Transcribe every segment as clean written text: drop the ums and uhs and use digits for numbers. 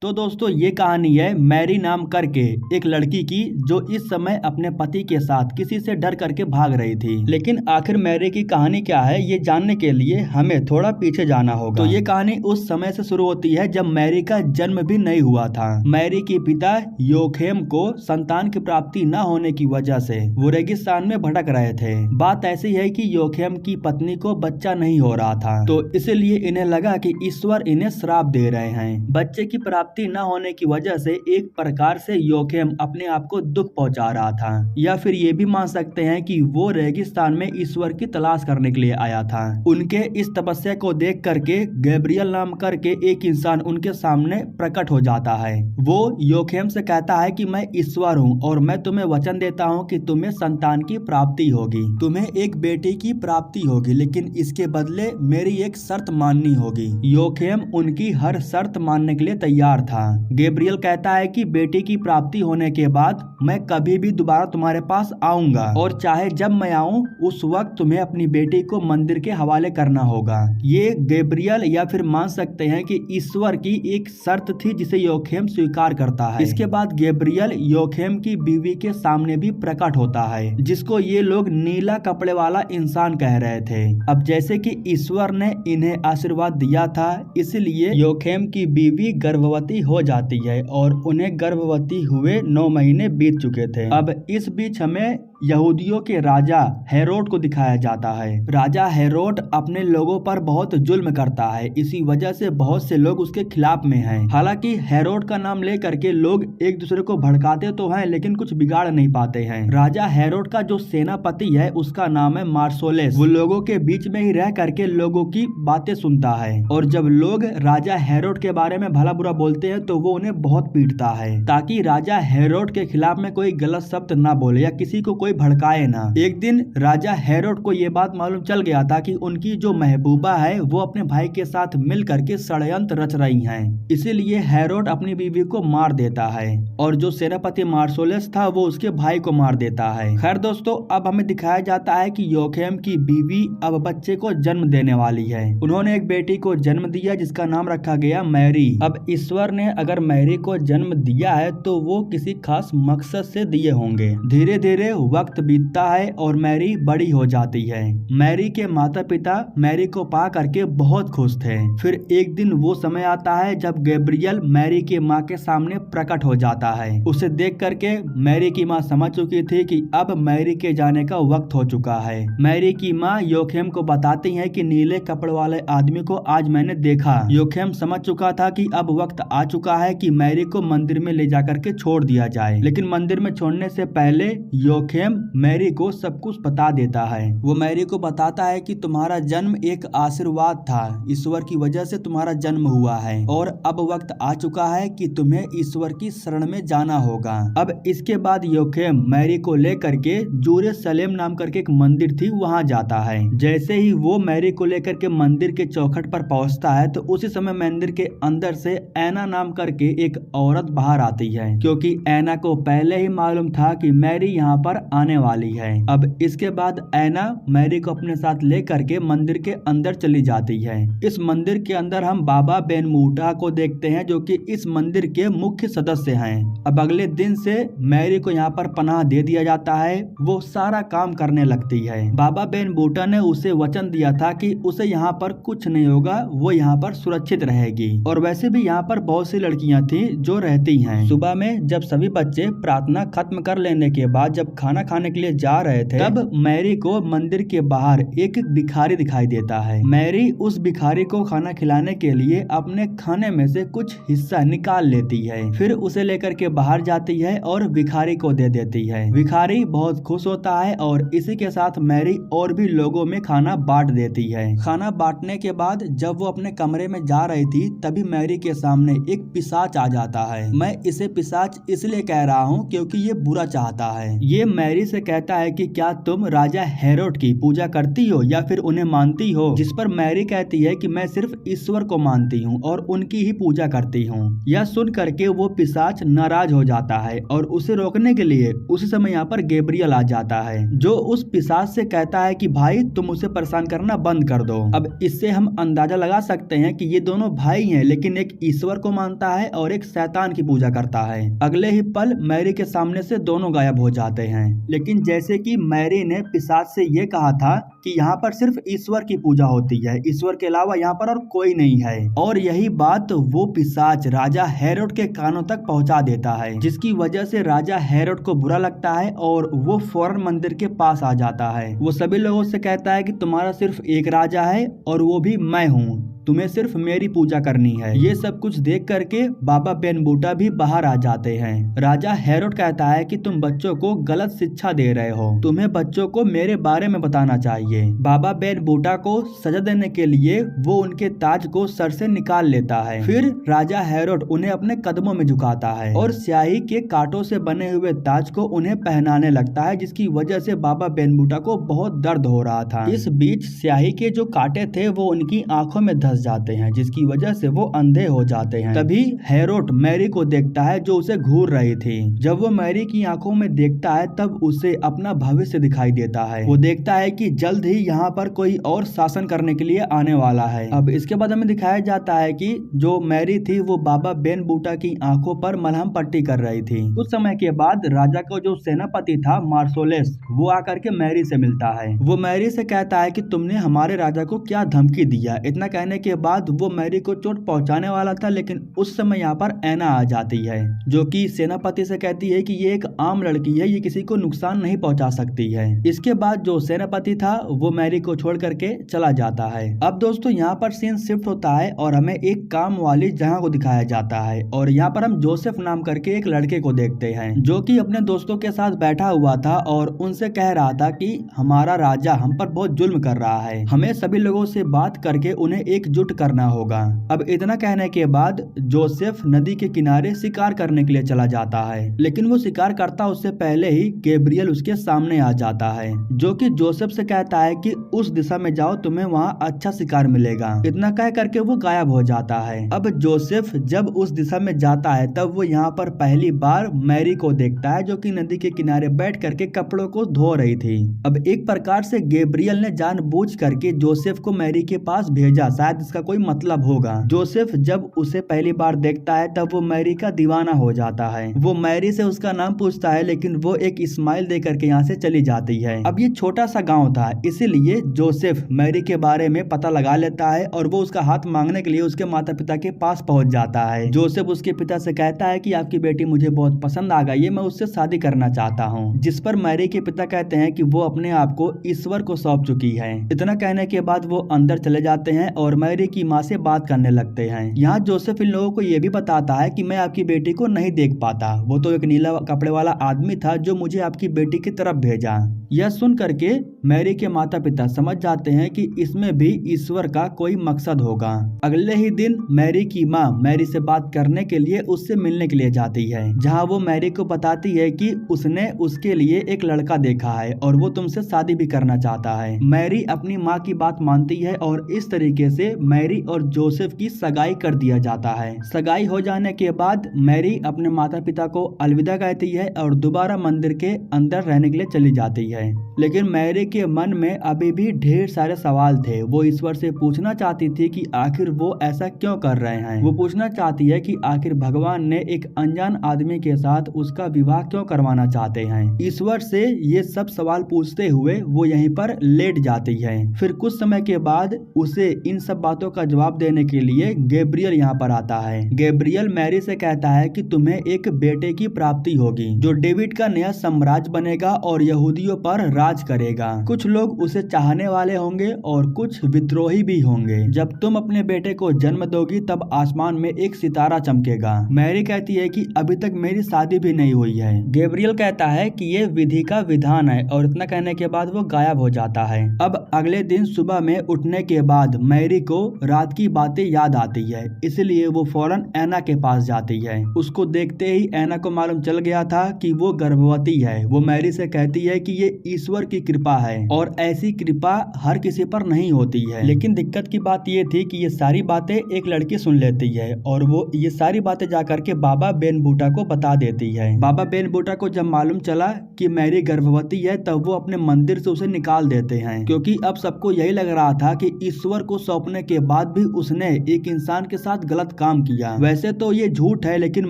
तो दोस्तों ये कहानी है मैरी नाम करके एक लड़की की जो इस समय अपने पति के साथ किसी से डर करके भाग रही थी। लेकिन आखिर मैरी की कहानी क्या है ये जानने के लिए हमें थोड़ा पीछे जाना होगा। तो ये कहानी उस समय से शुरू होती है जब मैरी का जन्म भी नहीं हुआ था। मैरी के पिता योखेम को संतान की प्राप्ति न होने की वजह से वो रेगिस्तान में भटक रहे थे। बात ऐसी है कि योखेम की पत्नी को बच्चा नहीं हो रहा था, तो इसलिए इन्हें लगा कि ईश्वर इन्हें श्राप दे रहे हैं। बच्चे की प्राप्ति न होने की वजह से एक प्रकार से योखेम अपने आप को दुख पहुंचा रहा था, या फिर ये भी मान सकते हैं कि वो रेगिस्तान में ईश्वर की तलाश करने के लिए आया था। उनके इस तपस्या को देख करके गैब्रियल नाम करके एक इंसान उनके सामने प्रकट हो जाता है। वो योखेम से कहता है कि मैं ईश्वर हूँ और मैं तुम्हें वचन देता हूँ कि तुम्हें संतान की प्राप्ति होगी, तुम्हें एक बेटी की प्राप्ति होगी, लेकिन इसके बदले मेरी एक शर्त माननी होगी। योखेम उनकी हर शर्त मानने के लिए तैयार था। गैब्रियल कहता है कि बेटी की प्राप्ति होने के बाद मैं कभी भी दोबारा तुम्हारे पास आऊंगा और चाहे जब मैं आऊं उस वक्त तुम्हें अपनी बेटी को मंदिर के हवाले करना होगा। ये गैब्रियल या फिर मान सकते हैं कि ईश्वर की एक शर्त थी जिसे योखेम स्वीकार करता है। इसके बाद गैब्रियल योखेम की बीवी के सामने भी प्रकट होता है, जिसको ये लोग नीला कपड़े वाला इंसान कह रहे थे। अब जैसे कि ईश्वर ने इन्हें आशीर्वाद दिया था, इसलिए योखेम की बीवी गर्भवती हो जाती है और उन्हें गर्भवती हुए 9 महीने बीत चुके थे। अब इस बीच हमें यहूदियों के राजा हेरोड को दिखाया जाता है। राजा हेरोड अपने लोगों पर बहुत जुल्म करता है, इसी वजह से बहुत से लोग उसके खिलाफ में हैं। हालांकि हेरोड का नाम लेकर के लोग एक दूसरे को भड़काते तो हैं, लेकिन कुछ बिगाड़ नहीं पाते हैं। राजा हेरोड का जो सेनापति है उसका नाम है मार्सोलेस। वो लोगों के बीच में ही रह करके लोगों की बातें सुनता है, और जब लोग राजा हेरोड के बारे में भला बुरा बोलते हैं तो वो उन्हें बहुत पीटता है, ताकि राजा हेरोड के खिलाफ में कोई गलत शब्द ना बोले या किसी को कोई भड़काए ना। एक दिन राजा हेरोड को ये बात मालूम चल गया था कि उनकी जो महबूबा है वो अपने भाई के साथ मिल करके षड्यंत्र रच रही हैं। इसीलिए हेरोड अपनी बीवी को मार देता है और जो सेनापति मार्सोलेस था वो उसके भाई को मार देता है। खैर दोस्तों, अब हमें दिखाया जाता है कि योखेम की बीवी अब बच्चे को जन्म देने वाली है। उन्होंने एक बेटी को जन्म दिया जिसका नाम रखा गया मैरी। अब ईश्वर ने अगर मैरी को जन्म दिया है तो वो किसी खास मकसद से दिए होंगे। धीरे धीरे वक्त बीतता है और मैरी बड़ी हो जाती है। मैरी के माता पिता मैरी को पा करके बहुत खुश थे। फिर एक दिन वो समय आता है जब गैब्रियल मैरी के माँ के सामने प्रकट हो जाता है। उसे देख करके मैरी की माँ समझ चुकी थी कि अब मैरी के जाने का वक्त हो चुका है। मैरी की माँ योखेम को बताती है कि नीले कपड़े वाले आदमी को आज मैंने देखा। योखेम समझ चुका था कि अब वक्त आ चुका है कि मैरी को मंदिर में ले जाकर के छोड़ दिया जाए, लेकिन मंदिर में छोड़ने से पहले योखेम मैरी को सब कुछ बता देता है। वो मैरी को बताता है कि तुम्हारा जन्म एक आशीर्वाद था, ईश्वर की वजह से तुम्हारा जन्म हुआ है और अब वक्त आ चुका है कि तुम्हें ईश्वर की शरण में जाना होगा। अब इसके बाद योखेम मैरी को लेकर के जेरूसलेम नाम करके एक मंदिर थी वहाँ जाता है। जैसे ही वो मैरी को लेकर के मंदिर के चौखट पर पहुँचता है तो उसी समय मंदिर के अंदर से ऐना नाम करके एक औरत बाहर आती है, क्योंकि ऐना को पहले ही मालूम था कि मैरी यहाँ पर आने वाली है। अब इसके बाद ऐना मैरी को अपने साथ लेकर के मंदिर के अंदर चली जाती है। इस मंदिर के अंदर हम बाबा बेनमूटा को देखते हैं, जो कि इस मंदिर के मुख्य सदस्य हैं। अब अगले दिन से मैरी को यहाँ पर पनाह दे दिया जाता है। वो सारा काम करने लगती है। बाबा बेनमूटा ने उसे वचन दिया था कि उसे यहाँ पर कुछ नहीं होगा, वो यहाँ पर सुरक्षित रहेगी। और वैसे भी यहाँ पर बहुत सी लड़कियां थी जो रहती हैं। सुबह में जब सभी बच्चे प्रार्थना खत्म कर लेने के बाद जब खाना खाने के लिए जा रहे थे, तब मैरी को मंदिर के बाहर एक भिखारी दिखाई देता है। मैरी उस भिखारी को खाना खिलाने के लिए अपने खाने में से कुछ हिस्सा निकाल लेती है, फिर उसे लेकर के बाहर जाती है और भिखारी को दे देती है। भिखारी बहुत खुश होता है और इसी के साथ मैरी और भी लोगों में खाना बांट देती है। खाना बांटने के बाद जब वो अपने कमरे में जा रही थी तभी मैरी के सामने एक पिशाच आ जाता है। मैं इसे पिशाच इसलिए कह रहा हूँ क्योंकि ये बुरा चाहता है। ये मैरी मैरी से कहता है कि क्या तुम राजा हेरोड की पूजा करती हो या फिर उन्हें मानती हो, जिस पर मैरी कहती है कि मैं सिर्फ ईश्वर को मानती हूँ और उनकी ही पूजा करती हूँ। यह सुन करके वो पिशाच नाराज हो जाता है और उसे रोकने के लिए उसी समय यहाँ पर गैब्रियल आ जाता है, जो उस पिशाच से कहता है कि भाई तुम उसे परेशान करना बंद कर दो। अब इससे हम अंदाजा लगा सकते हैं कि ये दोनों भाई हैं, लेकिन एक ईश्वर को मानता है और एक शैतान की पूजा करता है। अगले ही पल मैरी के सामने से दोनों गायब हो जाते हैं। लेकिन जैसे कि मैरी ने पिशाच से ये कहा था कि यहाँ पर सिर्फ ईश्वर की पूजा होती है, ईश्वर के अलावा यहाँ पर और कोई नहीं है, और यही बात वो पिशाच राजा हेरोड के कानों तक पहुँचा देता है, जिसकी वजह से राजा हेरोड को बुरा लगता है और वो फौरन मंदिर के पास आ जाता है। वो सभी लोगों से कहता है कि तुम्हारा सिर्फ एक राजा है और वो भी मैं हूँ, तुम्हें सिर्फ मेरी पूजा करनी है। ये सब कुछ देख करके बाबा बेनबूटा भी बाहर आ जाते हैं। राजा हेरोड कहता है कि तुम बच्चों को गलत शिक्षा दे रहे हो, तुम्हें बच्चों को मेरे बारे में बताना चाहिए। बाबा बेनबूटा को सजा देने के लिए वो उनके ताज को सर से निकाल लेता है। फिर राजा हेरोड उन्हें अपने कदमों में झुकाता है और स्याही के कांटों से बने हुए ताज को उन्हें पहनाने लगता है, जिसकी वजह से बाबा बेनबूटा को बहुत दर्द हो रहा था। इस बीच स्याही के जो कांटे थे वो उनकी आंखों में जाते हैं, जिसकी वजह से वो अंधे हो जाते हैं। तभी हेरोड मैरी को देखता है जो उसे घूर रही थी। जब वो मैरी की आंखों में देखता है तब उसे अपना भविष्य दिखाई देता है। वो देखता है कि जल्द ही यहाँ पर कोई और शासन करने के लिए आने वाला है। अब इसके बाद हमें दिखाया जाता है कि जो मैरी थी वो बाबा बेनबूटा की आंखों पर मलहम पट्टी कर रही थी। कुछ समय के बाद राजा का जो सेनापति था मार्सोलेस, वो आकर के मैरी से मिलता है। वो मैरी से कहता है कि तुमने हमारे राजा को क्या धमकी दिया। इतना कहने के बाद वो मैरी को चोट पहुंचाने वाला था, लेकिन उस समय यहाँ पर ऐना आ जाती है, जो कि सेनापति से कहती है कि ये एक आम लड़की है, ये किसी को नुकसान नहीं पहुंचा सकती है। इसके बाद जो सेनापति था वो मैरी को छोड़ करके चला जाता है। अब दोस्तों यहाँ पर सीन शिफ्ट होता है और हमें एक काम वाली जगह को दिखाया जाता है, और यहाँ पर हम जोसेफ नाम करके एक लड़के को देखते हैं, जो कि अपने दोस्तों के साथ बैठा हुआ था और उनसे कह रहा था कि हमारा राजा हम पर बहुत जुल्म कर रहा है, हमें सभी लोगों से बात करके उन्हें एकजुट करना होगा। अब इतना कहने के बाद जोसेफ नदी के किनारे शिकार करने के लिए चला जाता है, लेकिन वो शिकार करता उससे पहले ही गैब्रियल उसके सामने आ जाता है, जो कि जोसेफ से कहता है कि उस दिशा में जाओ, तुम्हें वहाँ अच्छा शिकार मिलेगा। इतना कह करके वो गायब हो जाता है। अब जोसेफ जब उस दिशा में जाता है तब वो यहाँ पर पहली बार मैरी को देखता है, जो कि नदी के किनारे बैठ करके कपड़ों को धो रही थी। अब एक प्रकार से गैब्रियल ने जानबूझ करके जोसेफ को मैरी के पास भेजा, शायद इसका कोई मतलब होगा। जोसेफ जब उसे पहली बार देखता है तब वो मैरी का दीवाना हो जाता है। वो मैरी से उसका नाम पूछता है, लेकिन वो एक इस्माइल दे करके यहाँ से चली जाती है। अब ये छोटा सा गांव था, इसीलिए जोसेफ मैरी के बारे में पता लगा लेता है और वो उसका हाथ मांगने के लिए उसके माता पिता के पास पहुंच जाता है। जोसेफ उसके पिता से कहता है कि आपकी बेटी मुझे बहुत पसंद आ गई है, मैं उससे शादी करना चाहता हूँ। जिस पर मैरी के पिता कहते हैं कि वो अपने आप को ईश्वर को सौंप चुकी है। इतना कहने के बाद वो अंदर चले जाते हैं और मैरी की माँ से बात करने लगते हैं। यहाँ जोसेफ इन लोगों को ये भी बताता है कि मैं आपकी बेटी को नहीं देख पाता, वो तो एक नीला कपड़े वाला आदमी था जो मुझे आपकी बेटी की तरफ भेजा। यह सुन करके मैरी के माता पिता समझ जाते हैं कि इसमें भी ईश्वर का कोई मकसद होगा। अगले ही दिन मैरी की माँ मैरी से बात करने के लिए उससे मिलने के लिए जाती है, जहाँ वो मैरी को बताती है कि उसने उसके लिए एक लड़का देखा है और वो तुमसे शादी भी करना चाहता है। मैरी अपनी माँ की बात मानती है और इस तरीके से मैरी और जोसेफ की सगाई कर दिया जाता है। सगाई हो जाने के बाद मैरी अपने माता पिता को अलविदा कहती है और दोबारा मंदिर के अंदर रहने के लिए चली जाती है। लेकिन मैरी के मन में अभी भी ढेर सारे सवाल थे। वो ईश्वर से पूछना चाहती थी कि आखिर वो ऐसा क्यों कर रहे हैं। वो पूछना चाहती है कि आखिर भगवान ने एक अनजान आदमी के साथ उसका विवाह क्यों करवाना चाहते हैं। ईश्वर से ये सब सवाल पूछते हुए वो यहीं पर लेट जाती है। फिर कुछ समय के बाद उसे इन सब बातों का जवाब देने के लिए गैब्रियल यहाँ पर आता है। गैब्रियल मैरी से कहता है कि तुम्हें एक बेटे की प्राप्ति होगी जो डेविड का नया साम्राज्य बनेगा और यहूदियों पर राज करेगा। कुछ लोग उसे चाहने वाले होंगे और कुछ विद्रोही भी होंगे। जब तुम अपने बेटे को जन्म दोगी तब आसमान में एक सितारा चमकेगा। मैरी कहती है कि अभी तक मेरी शादी भी नहीं हुई है। गैब्रियल कहता है कि ये विधि का विधान है और इतना कहने के बाद वो गायब हो जाता है। अब अगले दिन सुबह में उठने के बाद मैरी को को रात की बातें याद आती है, इसलिए वो फौरन ऐना के पास जाती है। उसको देखते ही ऐना को मालूम चल गया था कि वो गर्भवती है। वो मैरी से कहती है कि ये ईश्वर की कृपा है और ऐसी कृपा हर किसी पर नहीं होती है। लेकिन दिक्कत की बात ये थी कि ये सारी बातें एक लड़की सुन लेती है और वो ये सारी बातें जाकर के बाबा बेन बूटा को बता देती है। बाबा बेन बूटा को जब मालूम चला कि मैरी गर्भवती है तब वो अपने मंदिर से उसे निकाल देते हैं, क्योंकि अब सबको यही लग रहा था कि ईश्वर को सौंपने के बाद भी उसने एक इंसान के साथ गलत काम किया। वैसे तो ये झूठ है, लेकिन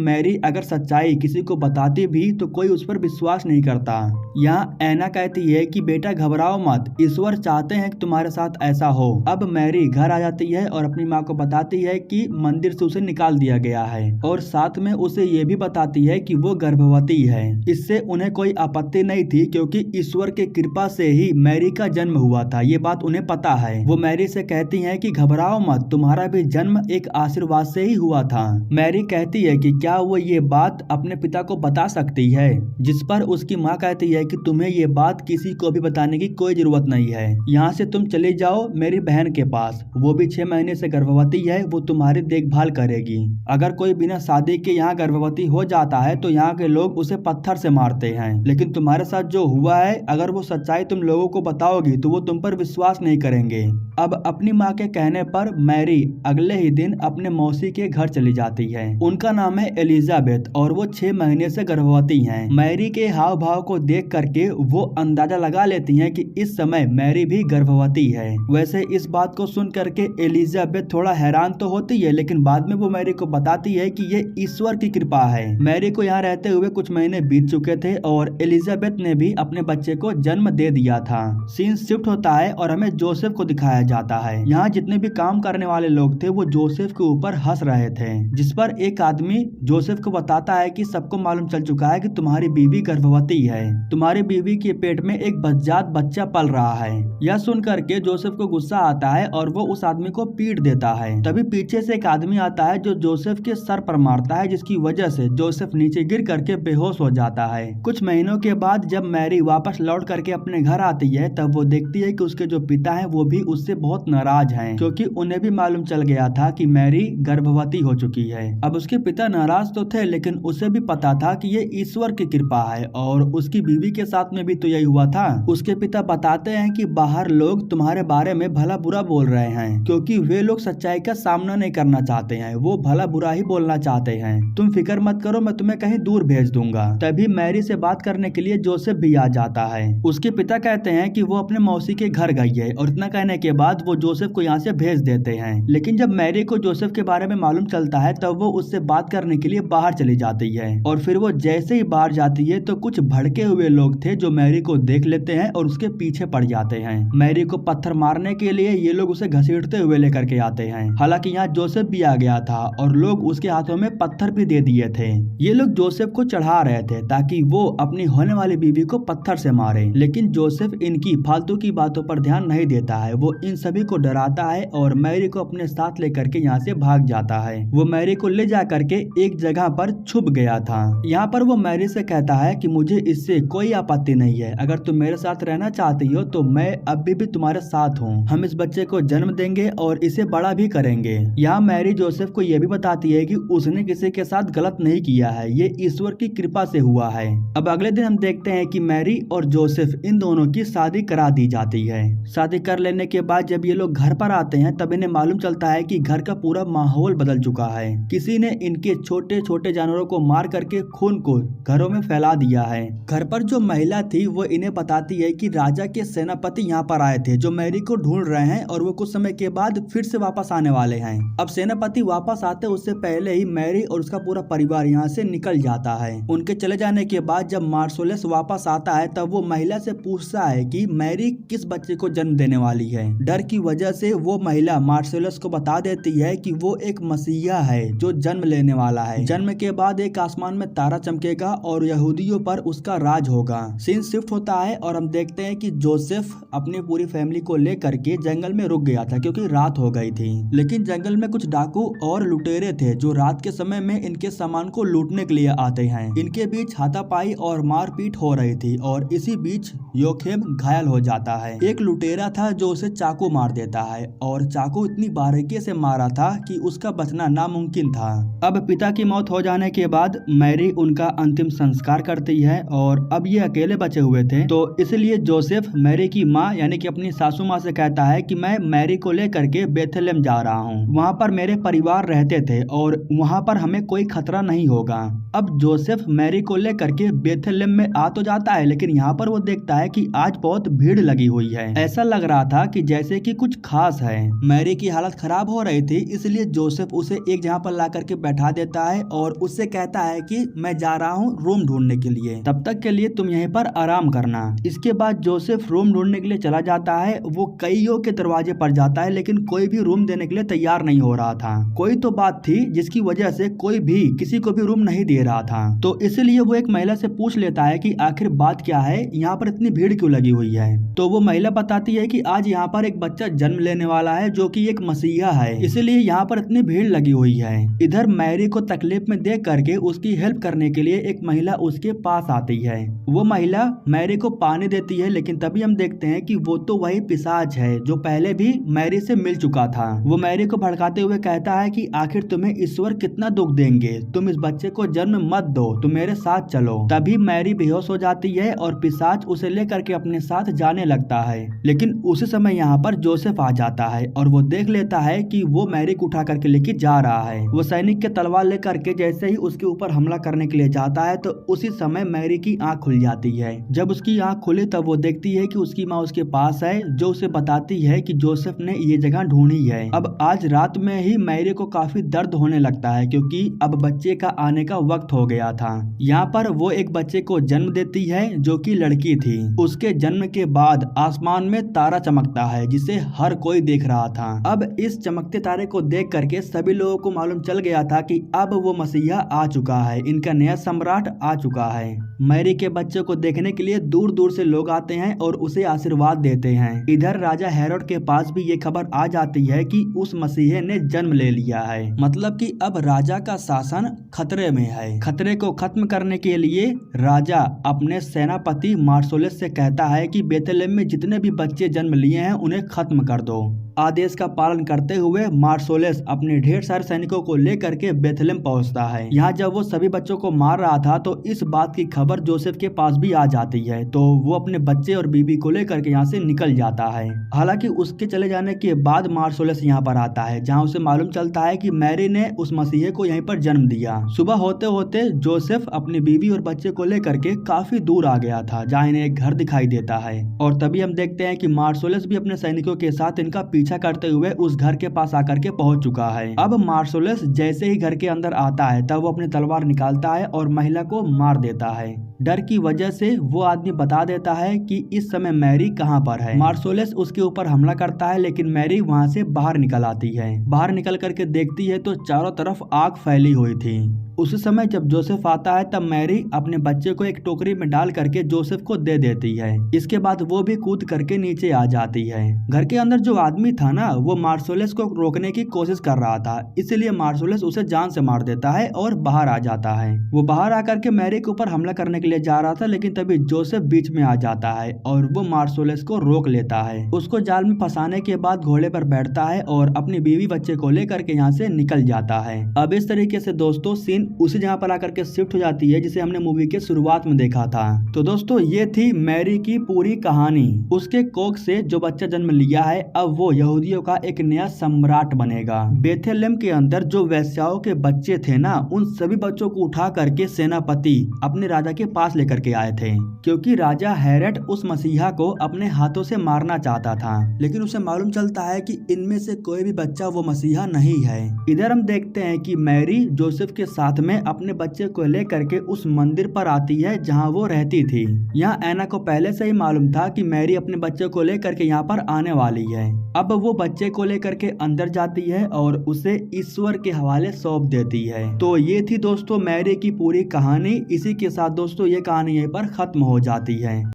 मैरी अगर सच्चाई किसी को बताती भी तो कोई उस पर विश्वास नहीं करता। यहाँ ऐना कहती है कि बेटा घबराओ मत, ईश्वर चाहते हैं कि तुम्हारे साथ ऐसा हो। अब मैरी घर आ जाती है और अपनी माँ को बताती है कि मंदिर से उसे निकाल दिया गया है और साथ में उसे ये भी बताती है कि वो गर्भवती है। इससे उन्हें कोई आपत्ति नहीं थी, क्योंकि ईश्वर की कृपा से ही मैरी का जन्म हुआ था, ये बात उन्हें पता है। वो मैरी से कहती हैं कि घबराओ मत, तुम्हारा भी जन्म एक आशीर्वाद से ही हुआ था। मैरी कहती है कि क्या वो ये बात अपने पिता को बता सकती है, जिस पर उसकी माँ कहती है कि तुम्हें ये बात किसी को भी बताने की कोई जरूरत नहीं है। यहाँ से तुम चले जाओ मेरी बहन के पास, वो भी 6 महीने से गर्भवती है, वो तुम्हारी देखभाल करेगी। अगर कोई बिना शादी के यहाँ गर्भवती हो जाता है तो यहाँ के लोग उसे पत्थर से मारते हैं, लेकिन तुम्हारे साथ जो हुआ है अगर वो सच्चाई तुम लोगों को बताओगी तो वो तुम पर विश्वास नहीं करेंगे। अब अपनी माँ के कहने पर मैरी अगले ही दिन अपने मौसी के घर चली जाती है। उनका नाम है एलिजाबेथ और वो 6 महीने से गर्भवती हैं। मैरी के हाव भाव को देख करके वो अंदाजा लगा लेती हैं कि इस समय मैरी भी गर्भवती है। वैसे इस बात को सुन करके एलिजाबेथ थोड़ा हैरान तो होती है, लेकिन बाद में वो मैरी को बताती है कि ये ईश्वर की कृपा है। मैरी को यहाँ रहते हुए कुछ महीने बीत चुके थे और एलिजाबेथ ने भी अपने बच्चे को जन्म दे दिया था। सीन शिफ्ट होता है और हमें जोसेफ को दिखाया जाता है। यहाँ जितने भी काम करने वाले लोग थे वो जोसेफ के ऊपर हंस रहे थे, जिस पर एक आदमी जोसेफ को बताता है कि सबको मालूम चल चुका है कि तुम्हारी बीवी गर्भवती है, तुम्हारी बीवी के पेट में एक बच्चात बच्चा पल रहा है। यह सुन करके जोसेफ को गुस्सा आता है और वो उस आदमी को पीट देता है। तभी पीछे से एक आदमी आता है जो जोसेफ के सर पर मारता है, जिसकी वजह से जोसेफ नीचे गिर करके बेहोश हो जाता है। कुछ महीनों के बाद जब मैरी वापस लौट करके अपने घर आती है तब वो देखती है कि उसके जो पिता हैं वो भी उससे बहुत नाराज हैं, क्योंकि उन्हें भी मालूम चल गया था कि मैरी गर्भवती हो चुकी है। अब उसके पिता नाराज तो थे, लेकिन उसे भी पता था कि ये ईश्वर की कृपा है और उसकी बीवी के साथ में भी तो यही हुआ था। उसके पिता बताते हैं कि बाहर लोग तुम्हारे बारे में भला बुरा बोल रहे हैं, क्योंकि वे लोग सच्चाई का सामना नहीं करना चाहते हैं, वो भला बुरा ही बोलना चाहते हैं। तुम फिक्र मत करो, मैं तुम्हें कहीं दूर भेज दूंगा। तभी मैरी से बात करने के लिए जोसेफ भी आ जाता है। उसके पिता कहते हैं कि वो अपने मौसी के घर गई है और इतना कहने के बाद वो जोसेफ को यहाँ से भेज देते हैं। लेकिन जब मैरी को जोसेफ के बारे में मालूम चलता है तब वो उससे बात करने के लिए बाहर चली जाती है और फिर वो जैसे ही बाहर जाती है तो कुछ भड़के हुए लोग थे जो मैरी को देख लेते हैं और उसके पीछे पड़ जाते हैं। मैरी को पत्थर मारने के लिए ये लोग उसे घसीटते हुए लेकर के आते हैं। हालांकि यहाँ जोसेफ भी आ गया था और लोग उसके हाथों में पत्थर भी दे दिए थे। ये लोग जोसेफ को चढ़ा रहे थे ताकि वो अपनी होने वाली बीवी को पत्थर से मारे, लेकिन जोसेफ इनकी फालतू की बातों पर ध्यान नहीं देता है। वो इन सभी को डराता है और मैरी को अपने साथ लेकर के यहाँ से भाग जाता है। वो मैरी को ले जा करके एक जगह पर छुप गया था। यहाँ पर वो मैरी से कहता है कि मुझे इससे कोई आपत्ति नहीं है, अगर तुम मेरे साथ रहना चाहती हो तो मैं अभी भी तुम्हारे साथ हूँ। हम इस बच्चे को जन्म देंगे और इसे बड़ा भी करेंगे। यहाँ मैरी जोसेफ को यह भी बताती है कि उसने किसी के साथ गलत नहीं किया है, ये ईश्वर की कृपा से हुआ है। अब अगले दिन हम देखते हैं कि मैरी और जोसेफ इन दोनों की शादी करा दी जाती है। शादी कर लेने के बाद जब ये लोग घर पर आते हैं तब इन्हें मालूम चलता है कि घर का पूरा माहौल बदल चुका है। किसी ने इनके छोटे छोटे जानवरों को मार करके खून को घरों में फैला दिया है। घर पर जो महिला थी वो इन्हें बताती है कि राजा के सेनापति यहाँ पर आए थे जो मैरी को ढूंढ रहे हैं और वो कुछ समय के बाद फिर से वापस आने वाले हैं। अब सेनापति वापस आते उससे पहले ही मैरी और उसका पूरा परिवार यहाँ से निकल जाता है। उनके चले जाने के बाद जब मार्सोलेस वापस आता है तब वो महिला से पूछता है कि मैरी किस बच्चे को जन्म देने वाली है। डर की वजह से वो महिला मार्सोलेस को बता देती है कि वो एक मसीहा है जो जन्म लेने वाला है। जन्म के बाद एक आसमान में तारा चमकेगा और यहूदियों पर उसका राज होगा। सीन शिफ्ट होता है और हम देखते हैं कि जोसेफ अपनी पूरी फैमिली को लेकर के जंगल में रुक गया था क्योंकि रात हो गई थी। लेकिन जंगल में कुछ डाकू और लुटेरे थे जो रात के समय में इनके सामान को लूटने के लिए आते हैं। इनके बीच हाथापाई और मारपीट हो रही थी और इसी बीच योखेम घायल हो जाता है। एक लुटेरा था जो उसे चाकू मार देता है और और चाकू इतनी बारीकी से मारा था कि उसका बचना नामुमकिन था। अब पिता की मौत हो जाने के बाद मैरी उनका अंतिम संस्कार करती है और अब ये अकेले बचे हुए थे, तो इसलिए जोसेफ मैरी की माँ यानी कि अपनी सासू माँ से कहता है कि मैं मैरी को लेकर के बेथलेहम जा रहा हूँ, वहाँ पर मेरे परिवार रहते थे और वहाँ पर हमें कोई खतरा नहीं होगा। अब जोसेफ मैरी को लेकर के बेथलेहम में आ तो जाता है, लेकिन यहाँ पर वो देखता है कि आज बहुत भीड़ लगी हुई है। ऐसा लग रहा था कि जैसे कि कुछ खास है। मैरी की हालत खराब हो रही थी, इसलिए जोसेफ उसे एक जगह पर ला करके बैठा देता है और उससे कहता है कि मैं जा रहा हूँ रूम ढूंढने के लिए, तब तक के लिए तुम यहीं पर आराम करना। इसके बाद जोसेफ रूम ढूंढने के लिए चला जाता है। वो कईयों के दरवाजे पर जाता है, लेकिन कोई भी रूम देने के लिए तैयार नहीं हो रहा था। कोई तो बात थी जिसकी वजह से कोई भी किसी को भी रूम नहीं दे रहा था, तो इसलिए वो एक महिला से पूछ लेता है कि आखिर बात क्या है, यहाँ पर इतनी भीड़ क्यों लगी हुई है। तो वो महिला बताती है कि आज यहाँ पर एक बच्चा जन्म लेने वाला है जो कि एक मसीहा है, इसलिए यहाँ पर इतनी भीड़ लगी हुई है। इधर मैरी को तकलीफ में देख करके उसकी हेल्प करने के लिए एक महिला उसके पास आती है। वो महिला मैरी को पानी देती है, लेकिन तभी हम देखते हैं कि वो तो वही पिशाच है जो पहले भी मैरी से मिल चुका था। वो मैरी को भड़काते हुए कहता है कि आखिर तुम्हें ईश्वर कितना दुख देंगे, तुम इस बच्चे को जन्म मत दो, तुम मेरे साथ चलो। तभी मैरी बेहोश हो जाती है और पिशाच उसे लेकर के अपने साथ जाने लगता है, लेकिन उसी समय यहाँ पर जोसेफ आ जाता है और वो देख लेता है कि वो मैरी को उठा करके लेके जा रहा है। वो सैनिक के तलवार लेकर के जैसे ही उसके ऊपर हमला करने के लिए जाता है, तो उसी समय मैरी की आंख खुल जाती है। जब उसकी आंख खुली तब वो देखती है कि उसकी माँ उसके पास है, जो उसे बताती है कि जोसेफ ने ये जगह ढूंढी है। अब आज रात में ही मैरी को काफी दर्द होने लगता है, क्योंकि अब बच्चे का आने का वक्त हो गया था। यहाँ पर वो एक बच्चे को जन्म देती है जो कि लड़की थी। उसके जन्म के बाद आसमान में तारा चमकता है जिसे हर कोई देख रहा था। अब इस चमकते तारे को देख करके सभी लोगों को मालूम चल गया था कि अब वो मसीहा आ चुका है, इनका नया सम्राट आ चुका है। मैरी के बच्चे को देखने के लिए दूर दूर से लोग आते हैं और उसे आशीर्वाद देते हैं। इधर राजा हेरोड के पास भी ये खबर आ जाती है कि उस मसीहे ने जन्म ले लिया है, मतलब कि अब राजा का शासन खतरे में है। खतरे को खत्म करने के लिए राजा अपने सेनापति मार्सोलस से कहता है कि बेथलेहम में जितने भी बच्चे जन्म लिए हैं उन्हें खत्म कर दो। आदेश का पालन करते हुए मार्सोलस अपने ढेर सारे सैनिकों को लेकर के बेथलेहम पहुंचता है। यहाँ जब वो सभी बच्चों को मार रहा था तो इस बात की खबर जोसेफ के पास भी आ जाती है, तो वो अपने बच्चे और बीबी को लेकर के यहाँ से निकल जाता है। हालांकि उसके चले जाने के बाद मार्सोलस यहाँ पर आता है, जहाँ उसे मालूम चलता है कि मैरी ने उस मसीहे को यहीं पर जन्म दिया। सुबह होते होते जोसेफ अपनी बीवी और बच्चे को लेकर के काफी दूर आ गया था, जहाँ इन्हें एक घर दिखाई देता है। और तभी हम देखते हैं कि मार्सोलस भी अपने सैनिकों के साथ इनका पीछा करते हुए उस घर के पास आकर के पहुंच चुका है। अब मार्सोलस जैसे ही घर के अंदर आता है तब वो अपनी तलवार निकालता है और महिला को मार देता है। डर की वजह से वो आदमी बता देता है कि इस समय मैरी कहाँ पर है। मार्सोलस उसके ऊपर हमला करता है, लेकिन मैरी वहाँ से बाहर निकल आती है। बाहर निकल करके देखती है तो चारों तरफ आग फैली हुई थी। उस समय जब जोसेफ आता है तब मैरी अपने बच्चे को एक टोकरी में डाल करके जोसेफ को दे देती है। इसके बाद वो भी कूद करके नीचे आ जाती है। घर के अंदर जो आदमी था ना, वो मार्सोलस को रोकने की कोशिश कर रहा था, इसलिए मार्सोलस उसे जान से मार देता है और बाहर आ जाता है। वो बाहर आकर के मैरी के ऊपर हमला करने के लिए जा रहा था, लेकिन तभी जोसेफ बीच में आ जाता है और वो मार्सोलस को रोक लेता है। उसको जाल में फंसाने के बाद घोड़े पर बैठता है और अपनी बीवी बच्चे को लेकर के यहाँ से निकल जाता है। अब इस तरीके से दोस्तों सीन उसी जगह पर आकर के शिफ्ट हो जाती है जिसे हमने मूवी के शुरुआत में देखा था। तो दोस्तों ये थी मैरी की पूरी कहानी। उसके कोख से जो बच्चा जन्म लिया है अब वो यहूदियों का एक नया सम्राट बनेगा। बेथलेहम के अंदर जो वेश्याओं के बच्चे थे ना, उन सभी बच्चों को उठा करके सेनापति अपने राजा के पास लेकर के आए थे, क्योंकि राजा हेरोड उस मसीहा को अपने हाथों से मारना चाहता था, लेकिन उसे मालूम चलता है कि इनमें से कोई भी बच्चा वो मसीहा नहीं है। इधर हम देखते हैं कि मैरी जोसेफ के साथ में अपने बच्चे को लेकर के उस मंदिर पर आती है जहां वो रहती थी। यहाँ ऐना को पहले से ही मालूम था कि मैरी अपने बच्चे को लेकर के यहाँ पर आने वाली है। अब वो बच्चे को लेकर के अंदर जाती है और उसे ईश्वर के हवाले सौंप देती है। तो ये थी दोस्तों मैरी की पूरी कहानी। इसी के साथ दोस्तों ये कहानी यहीं पर खत्म हो जाती है।